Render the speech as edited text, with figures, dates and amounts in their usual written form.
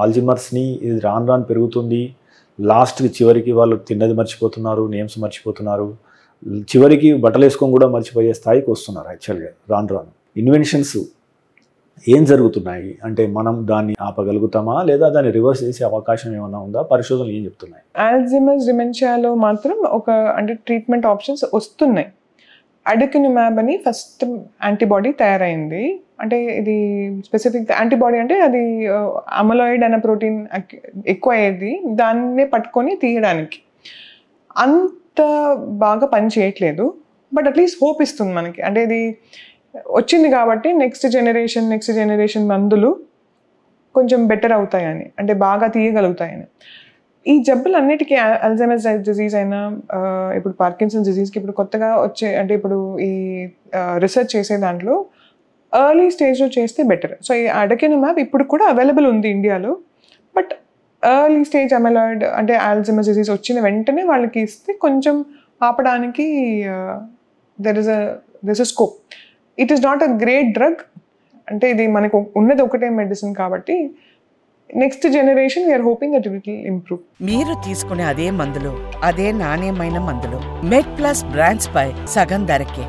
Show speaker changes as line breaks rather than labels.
ఆల్జిమర్స్ని ఇది రాను రాను పెరుగుతుంది. లాస్ట్కి చివరికి వాళ్ళు తిన్నది మర్చిపోతున్నారు, నేమ్స్ మర్చిపోతున్నారు, చివరికి బట్టలు వేసుకొని కూడా మర్చిపోయే స్థాయికి వస్తున్నారు. యాక్చువల్గా రాను రాను ఇన్వెన్షన్స్ ఏం జరుగుతున్నాయి అంటే మనం దాన్ని ఆపగలుగుతామా లేదా దాన్ని రివర్స్ చేసే అవకాశం ఏమైనా ఉందా? పరిశోధనలు ఏం చెప్తున్నాయి?
ఆల్జీమర్స్ డిమెన్షియాలో మాత్రం అంటే ట్రీట్మెంట్ ఆప్షన్స్ వస్తున్నాయి. అడకినుమాబ్ అని ఫస్ట్ యాంటీబాడీ తయారైంది. అంటే ఇది స్పెసిఫిక్ యాంటీబాడీ అంటే అది అమలాయిడ్ అనే ప్రోటీన్ ఎక్కువ అయ్యేది, దాన్నే పట్టుకొని తీయడానికి. అంత బాగా పని చేయట్లేదు, బట్ అట్లీస్ట్ హోప్ ఇస్తుంది మనకి. అంటే ఇది వచ్చింది కాబట్టి నెక్స్ట్ జనరేషన్ మందులు కొంచెం బెటర్ అవుతాయని, అంటే బాగా తీయగలుగుతాయని. ఈ జబ్బులన్నిటికీ అల్జైమర్స్ డిజీజ్ అయినా ఇప్పుడు పార్కిన్సన్స్ డిజీజ్కి ఇప్పుడు కొత్తగా వచ్చే అంటే ఇప్పుడు ఈ రీసెర్చ్ చేసే దాంట్లో ఎర్లీ స్టేజ్లో చేస్తే బెటర్. సో ఈ అడకినుమాబ్ ఇప్పుడు కూడా అవైలబుల్ ఉంది ఇండియాలో, బట్ ఎర్లీ స్టేజ్ అమెలాయిడ్ అంటే అల్జైమర్స్ డిజీజ్ వచ్చిన వెంటనే వాళ్ళకి ఇస్తే కొంచెం ఆపడానికి there is a scope. It is not a great drug, అంటే ఇది మనకు ఉన్నది ఒకటే మెడిసిన్ కాబట్టి next generation we are hoping that it will improve.
మీరు తీసుకునే అదే మందులు, అదే నాణ్యమైన మందులు మెడ్ ప్లస్ బ్రాండ్స్ పై సగం ధరకే.